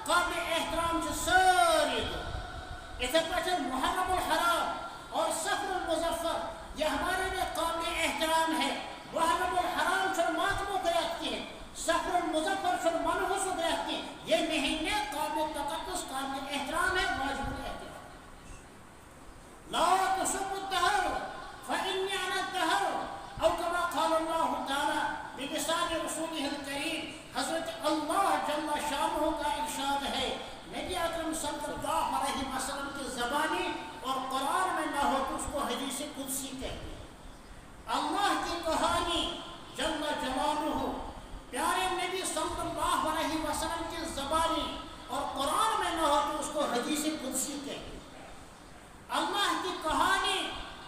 قابل احترام ساری دو اتھے پاٹھے محرم الحرام اور سفر المظفر یہ ہمارے لیے قابل احترام ہے. محرم الحرام چھو ماتمو گرہتی ہے, سفر المظفر چھو منحوس گرہتی ہے. یہ مہینے قابل تقدس قابل احترام ہے, واجب الاحترام. لا تسب الدهر فإني أنا الدهر أو كما قال الله تعالى بلسان رسوله الكريم. حضرت اللہ جل شانہ کا ارشاد ہے, نبی اکرم صلی اللہ علیہ وسلم کی زبانی اور قرآن میں نہ ہو تو اس کو حدیث قدسی کہتے ہیں. اللہ کی کہانی جل جلالہ پیارے نبی صلی اللہ علیہ وسلم کی زبانی اور قرآن میں نہ ہو تو اس کو حدیث قدسی کہتے ہیں. اللہ کی کہانی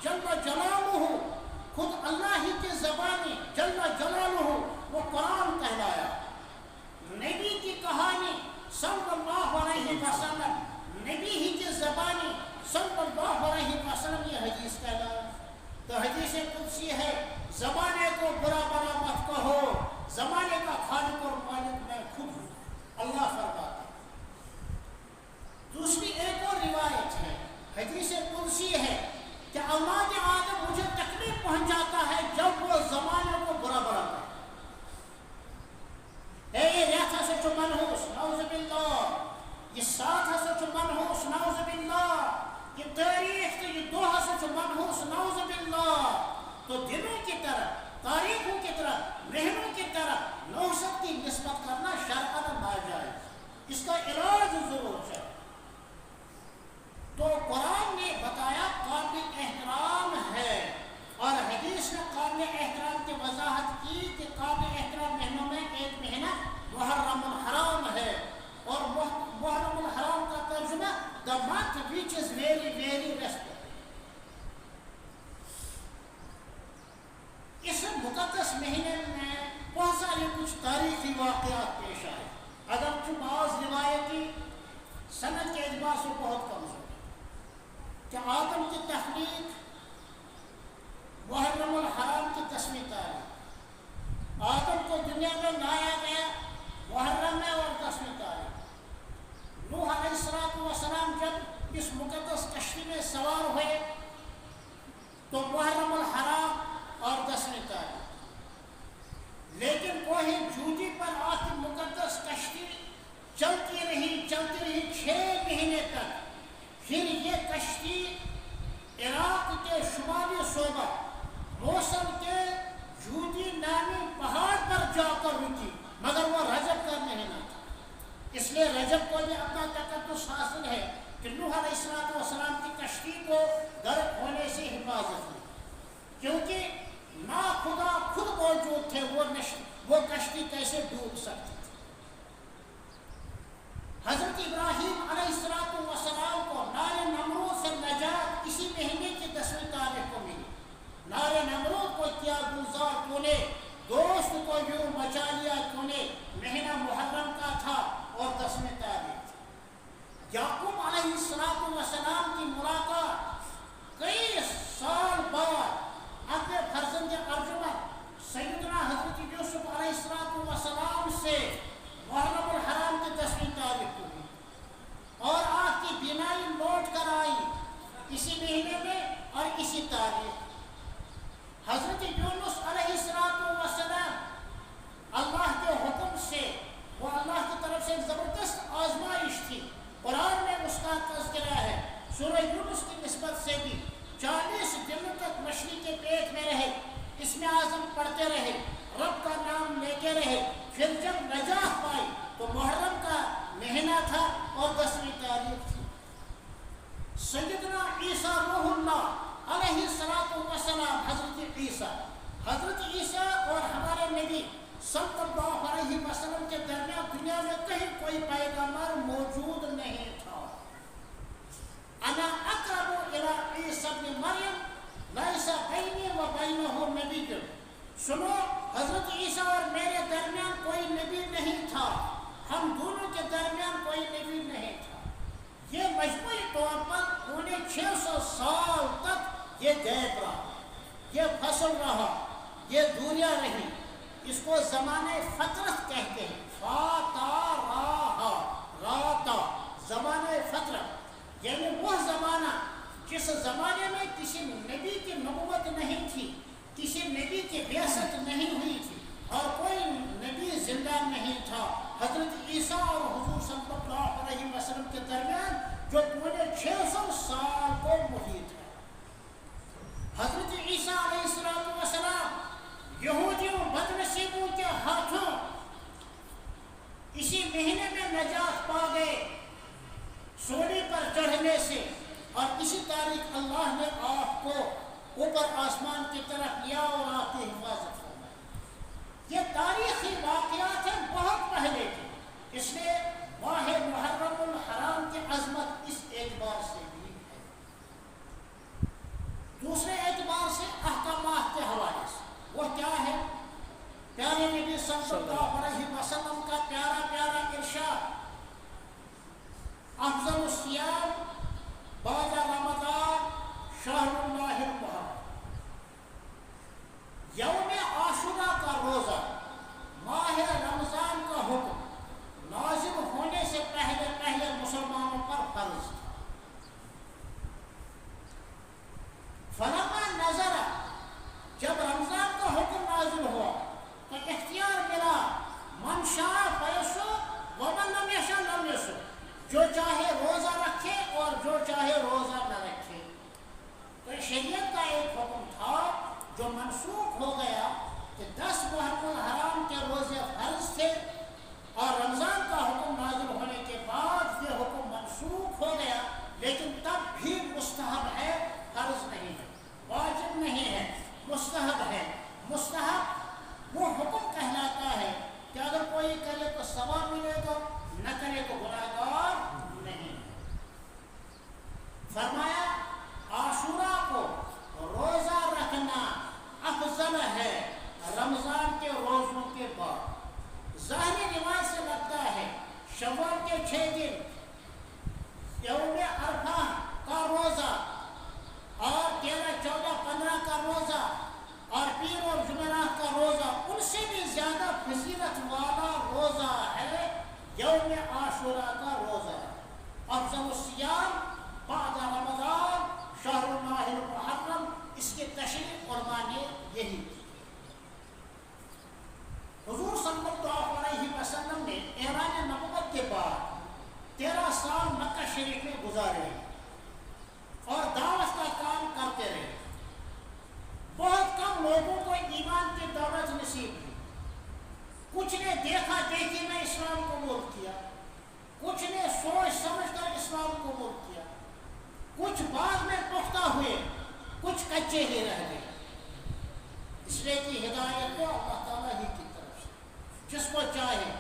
جل جلالہ خود اللہ ہی کی زبانی جل جلالہ وہ قرآن کہلایا. نبی کی کہانی صلی اللہ علیہ وسلم نبی ہی کی زبانی صلی اللہ علیہ وسلم یہ حدیث کہلایا. تو حدیث قدسی ہے, زمانے کو برا بنا مت کہو, زمانے کا خالق اور مالک میں خود ہوں, اللہ فرماتا ہے. دوسری ایک اور روایت ہے, حدیث قدسی ہے کہ اولاد آدم مجھے تکلیف پہنچاتا ہے جب وہ زمانے کو برا بنا کرے. یہ ریاض سے جو منحوس نعوذ باللہ, یہ ساتھ سے جو منحوس نعوذ باللہ, یہ تاریخ یہ دو سے جو منحوس نعوذ باللہ. تو دنوں کی طرح تاریخوں کی طرح مہینوں کی طرح نوست کی نسبت کرنا شرعاً ناجائز, اس کا علاج ضرور ہے. تو قرآن نے بتایا قابل احترام ہے اور حدیث نے قابل احترام کی وضاحت کی کہ قابل احترام مہینوں میں ایک مہینہ محرم الحرام ہے. اور محرم الحرام کا ترجمہ the month which is very very respected. اس مقدس مہینے میں بہت سارے کچھ تاریخی واقعات پیش آئے, اگرچہ بعض روایتی سند کے اعتبار سے بہت کمزور کہ آدم کی تخلیق محرم الحرام کی 10ویں تاریخ, آدم کو دنیا میں لایا گیا محرم میں اور 10ویں تاریخ. نوح علیہ السلام جب اس مقدس کشتی میں سوار ہوئے تو محرم الحرام اور 10ویں تاریخ. لیکن کوہ جودی پر آ کے مقدس کشتی چلتی رہی 6 مہینے تک. پھر یہ کشتی عراق کے شمالی صوبہ موصل کے جودی نامی پہاڑ پر جا کر رکی, مگر وہ رجب کا مہینہ تھا. اس لیے رجب کو بھی اپنا تقدس حاصل ہے کہ نوح علیہ السلام کی کشتی کو غرق ہونے سے حفاظت ہوئی, کیونکہ نا خدا خود موجود تھے, وہ کشتی کیسے ڈوب سکتی تھی. حضرت ابراہیم علیہ السلام کو نار نمرود سے نجات اسی مہینے کی 10ویں تاریخ کو ملی. نار نمرود کو کیا گلزار تو نے, دوست کو یوں بچا لیا تو نے. مہینہ محرم کا تھا اور 10ویں تاریخ تھی. یعقوب علیہ السلام کی ملاقات کئی سال بعد اپنے فرزند ارجمند سیدنا حضرت یوسف علیہ السلام سے محرم الحرام کی 10ویں تاریخ کو ہوئی, اور آپ کی بینائی لوٹ کر آئی اسی مہینے میں اور اسی تاریخ. حضرت یونس علیہ السلام اللہ کے حکم سے, وہ اللہ کی طرف سے ایک زبردست آزمائش تھی. قرآن میں اس کا تذکرہ ہے. سورہ یونس کی نسبت سے بھی 40 دنوں تک مچھلی کے پیٹ میں رہے, اسم اعظم پڑھتے رہے, رب کا نام لیتے رہے. پھر جب نجات پائی تو محرم کا مہینہ تھا اور 10ویں تاریخ تھی. سیدنا عیسیٰ روح اللہ علیہ السلام حضرت عیسیٰ اور ہمارے نبی صلی اللہ علیہ وسلم کے درمیان دنیا میں کہیں کوئی پیغمبر موجود نہیں تھا. انا اقرب الی عیسیٰ ابن مریم لیس بینی و بینہ نبی. سنو, حضرت عیسیٰ اور میرے درمیان کوئی نبی نہیں تھا, ہم دونوں کے درمیان کوئی نبی نہیں تھا. یہ مجموعی طور پر انہیں 600 سال تک یہ گیپ رہا, یہ فصل رہا, یہ دوریاں رہی. اس کو زمانے فترت کہتے ہیں. فاتارا جس زمانے میں کسی نبی کی نبوت نہیں تھی، کسی نبی کی بعثت نہیں ہوئی تھی اور کوئی نبی زندہ نہیں تھا، حضرت عیسیٰ اور حضور صلی اللہ علیہ وسلم کے درمیان جو پورے 600 سال کو محیط ہے۔ حضرت عیسیٰ علیہ السلام یہودیوں بدنصیبوں کے ہاتھوں اسی مہینے میں نجات پا گئے سولی پر چڑھنے سے، اور اسی تاریخ اللہ نے آپ کو اوپر آسمان کی طرف لیا اور آپ کی حفاظت فرمائی۔ یہ تاریخی واقعات ہیں، بہت پہلے کے، اس لیے ماہ محرم الحرام کی عظمت اس اعتبار سے بھی ہے۔ دوسرے اعتبار سے احکامات کے حوالے سے وہ کیا ہے؟ پیارے نبی صلی اللہ علیہ وسلم کا پیارا پیارا ارشاد، افضل الصیام بعد رمضان شہر اللہ المحرم۔ یوم عاشوراء کا روزہ ماہ رمضان کا حکم نازل ہونے سے پہلے پہلے مسلمانوں پر فرض تھا۔ فلما نظر، جب رمضان کا حکم نازل ہوا تو اختیار ملا، من شاء فیصوم ومن لم یشاء لم یصم، جو چاہے روزہ رکھے اور جو چاہے روزہ نہ رکھے۔ تو شریعت کا ایک حکم تھا جو منسوخ ہو گیا کہ 10 محرم الحرام کے روزے فرض تھے، اور رمضان کا حکم نازل ہونے کے بعد یہ حکم منسوخ ہو گیا، لیکن تب بھی مستحب ہے، فرض نہیں ہے، واجب نہیں ہے، مستحب ہے۔ مستحب وہ حکم کہلاتا ہے کہ اگر کوئی کرے تو ثواب ملے گا، نہ کرے تو گناہگار نہیں۔ فرمایا عاشوراء کو روزہ رکھنا افضل ہے رمضان کے روزوں کے بعد۔ ظاہری روایت سے لگتا ہے شوال کے 6 دن، یوم عرفہ کا روزہ اور 13، 14، 15 کا روزہ اور پیر اور جمعرات کا روزہ، ان سے بھی زیادہ فضیلت والا روزہ ہے یوم عاشوراء کا روزہ۔ افضل الصیام بعد رمضان شہر اللہ المحرم، اس کی تشریح علماء نے یہی کی۔ حضور صلی اللہ علیہ وسلم نے اعلان نبوت کے بعد 13 سال مکہ شریف میں گزارے اور دعوت کا کام کرتے رہے۔ بہت کم لوگوں کو ایمان کی دعوت نصیب ہوئی، کچھ نے دیکھا دیکھی میں اسلام قبول کیا، کچھ نے سوچ سمجھ کر اسلام قبول کیا، کچھ بعد میں پختہ ہوئے، کچھ کچے ہی رہ گئے۔ اس لیے کہ ہدایت تو اللہ تعالیٰ ہی کی طرف سے، جس کو چاہے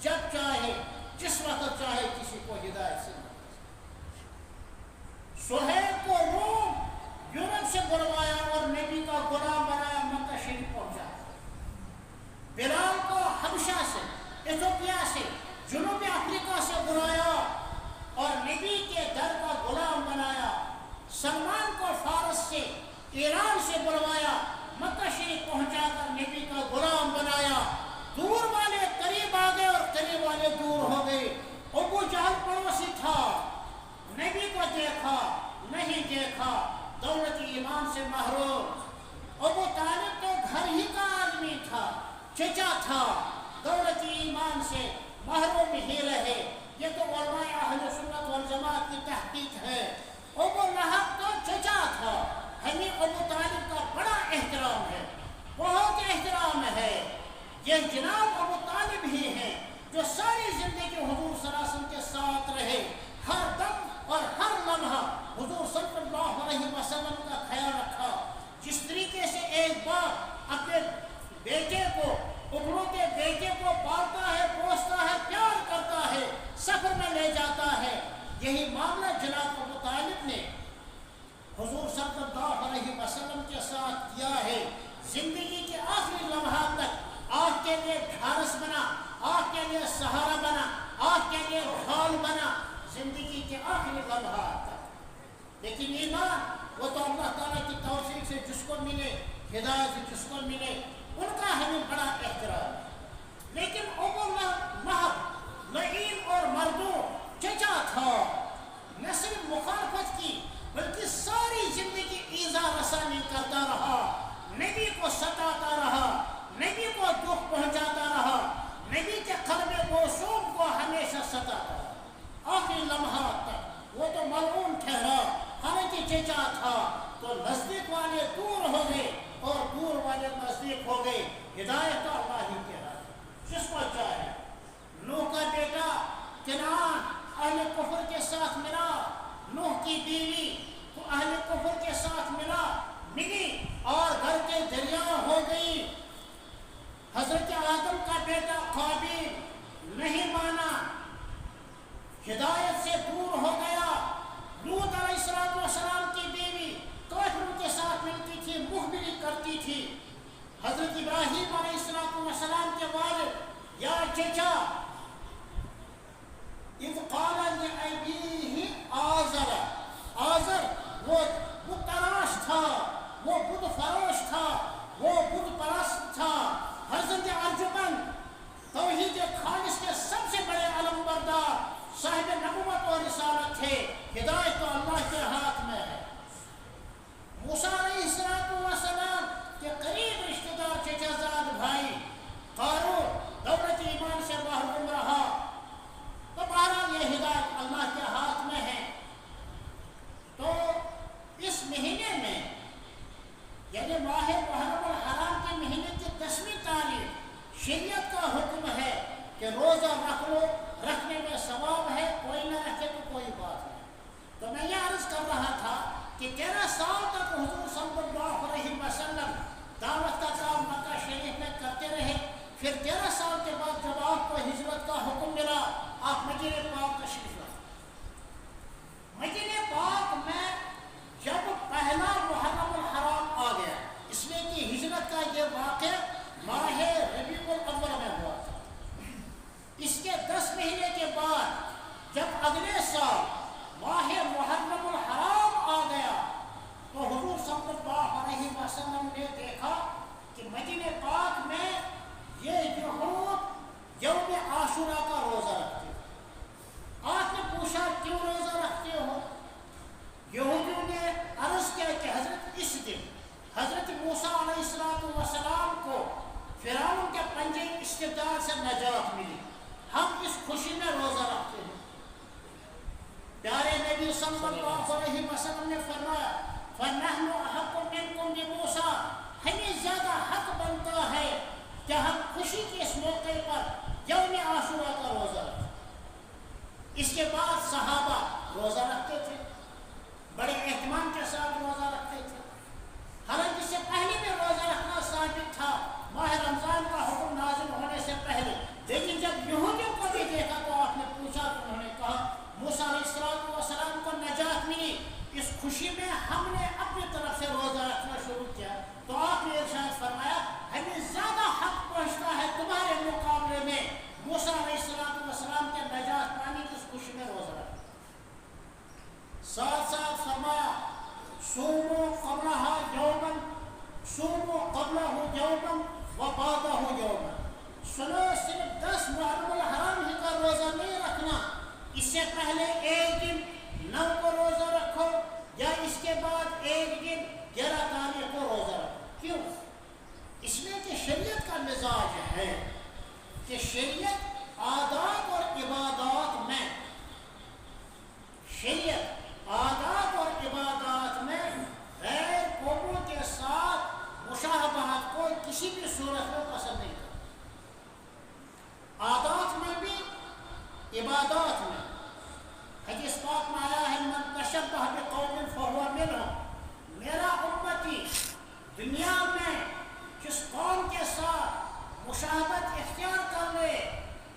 جب چاہے جس وقت چاہے کسی کو ہدایت سے۔ سہیل کو روم یورپ سے بلوایا اور نبی کا غلام بنایا، مکہ شریف پہنچا۔ بلال کو حبشہ سے، ایتھوپیا سے، جنوبی افریقہ سے بلایا اور نبی کے در کا غلام بنایا۔ سلمان کو فارس سے، ایران سے بلوایا، مکہ شریف پہنچا کر نبی کا غلام بنایا۔ دور والے قریب آ گئے اور قریب والے دور ہو گئے۔ ابو جہل پڑوسی تھا، نبی کو دیکھا نہیں دیکھا، دولت ایمان سے محروم۔ ابو طالب تو گھر ہی کا آدمی تھا، چچا تھا، دولت ایمان سے محروم ہی رہے۔ یہ تو علماء اہل سنت والجماعت کی تحقیق ہے۔ ابو لہب تو چچا تھا، ہمیں ابو طالب کا بڑا احترام ہے، بہت احترام ہے۔ یہ جناب ابو طالب ہی ہیں جو ساری زندگی حضور صلی اللہ علیہ وسلم کے ساتھ رہے، ہر دم اور ہر لمحہ حضور صلی اللہ علیہ وسلم کا خیال رکھا۔ جس طریقے سے ایک باپ اپنے بیٹے کو، اکلوتے بیٹے کو پالتا ہے، پوستا ہے، پیار کرتا ہے، سفر میں لے جاتا ہے، یہی معاملہ جناب ابو طالب نے حضور صلی اللہ علیہ وسلم کے ساتھ کیا ہے۔ زندگی کے آخری لمحات تک آپ کے لیے ڈھارس بنا، آپ کے لیے سہارا بنا، آپ کے لیے ڈھال بنا، زندگی کے آخری لمحات تک۔ لیکن ایمان وہ تو اللہ تعالیٰ کی توفیق سے جس کو ملے، ہدایت سے جس کو ملے، ان کا ہمیں بڑا احترام ہے۔ لیکن ابو لہب لعین اور مردود چچا تھا، نہ صرف مخالفت کی بلکہ چچا تھا تو نزدیک والے دور ہو گئے اور دور والے نزدیک ہو گئے. ہدایت تو اللہ ہی کے ہاتھ ہے، جس کو چاہے. نوح کا بیٹا کنعان اہل کفر کے ساتھ ملا، نوح کی بیوی تو اہل کفر کے ساتھ ملی اور گھر کے دریا ہو گئی. حضرت آدم کا بیٹا قابیل نہیں مانا، ہدایت سے دور ہو گیا. لوط علیہ السلام کی بیوی کافروں کے ساتھ ملتی تھی، مخبری کرتی تھی. حضرت ابراہیم علیہ السلام کے والد یا چچا اذ قال لأبیہ آزر وہ بت تراش تھا، وہ بت فروش تھا، وہ بت پرست تھا. حضرت ارجمن توحید خالص کے سب سے بڑے علم بردار صاحب نبوت اور رسالت تھے. ہدایت تو اللہ کے ہاتھ میں ہے. موسیٰ علیہ السلام کے قریب رشتہ دار چچا زاد بھائی قارون دولت ایمان سے محروم رہا. تو بہرحال یہ ہدایت اللہ کے ہاتھ میں ہے. تو اس مہینے میں یعنی ماہ محرم الحرام کے مہینے کی 10ویں تاریخ شریعت کا حکم ہے کہ روزہ رکھ لو، رکھنے میں ثواب ہے، کوئی نہ رکھے تو کوئی بات نہیں. تو میں یہ عرض کر رہا تھا کہ 13 سال تک حضور صلی اللہ علیہ وسلم دعوت کا کام مکہ شریف میں کرتے رہے. پھر 13 سال کے بعد جب آپ کو ہجرت کا حکم ملا، آپ مدینہ پاک تشریف لائے. مدینہ پاک میں جب پہلا محرم الحرام آ گیا، اس لیے کہ ہجرت کا یہ واقعہ ماہ ربیع الاول میں ہوا تھا. اس کے 10 مہینے کے بعد جب اگلے سال ماہ محرم الحرام آ گیا تو حضور صلی اللہ علیہ وسلم نے دیکھا کہ مدینہ پاک میں یہ یہود یوم عاشوراء کا روزہ رکھتے ہیں. آپ نے پوچھا کیوں روزہ رکھتے ہو؟ یہودیوں نے عرض کیا کہ حضرت اس دن حضرت موسیٰ علیہ السلام کو فرعون کے پنجے استبداد سے نجات ملی، ہم اس خوشی میں روزہ رکھتے ہیں. پیارے نبی صلی اللہ علیہ وسلم نے فرمایا فَنَحْنُ أَحَقُّ مِنْكُمْ بِمُوسَىٰ، ہمیں زیادہ حق بنتا ہے کہ ہم خوشی کے اس موقع پر یوم عاشوراء کا روزہ رکھیں. اس کے بعد صحابہ روزہ رکھتے تھے، بڑے اہتمام کے ساتھ روزہ رکھتے تھے. حالانکہ اس سے پہلے بھی روزہ رکھنا ثابت تھا ماہ رمضان کا حکم نازل ہونے سے پہلے. لیکن جب یہودیوں کو بھی دیکھا تو آپ نے پوچھا تو انہوں نے کہا موسیٰ علیہ السلام کو نجات ملی، اس خوشی میں ہم نے اپنی طرف سے روزہ رکھنا شروع کیا. تو آپ نے ارشاد فرمایا ہمیں زیادہ حق پہنچتا ہے تمہارے مقابلے میں موسیٰ علیہ السلام کے نجات پانے کی اس خوشی میں روزہ رکھنا. ساتھ ساتھ فرمایا صوموا قبلہ یوما وبعدہ یوما. سنو، صرف 10 محرم الحرام ہی کا روزہ نہیں رکھنا، اس سے پہلے ایک دن 9 کو روزہ رکھو یا اس کے بعد ایک دن 11 تاریخ کو روزہ رکھو. کیوں؟ اس لیے کہ شریعت کا مزاج ہے کہ شریعت عادات اور عبادات میں غیر قوموں کے ساتھ مشابہت کو کسی بھی صورت میں پسند نہیں کرتا. عادات میں بھی عبادات میں. حدیث پاک میں آیا ہے من تشبہ بقوم فہو منہم، میرا امتی دنیا میں جس قوم کے ساتھ مشابہت اختیار کر لے،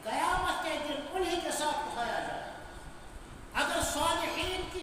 قیامت کے دن انہی کے ساتھ اٹھایا جائے. اگر صالحین کی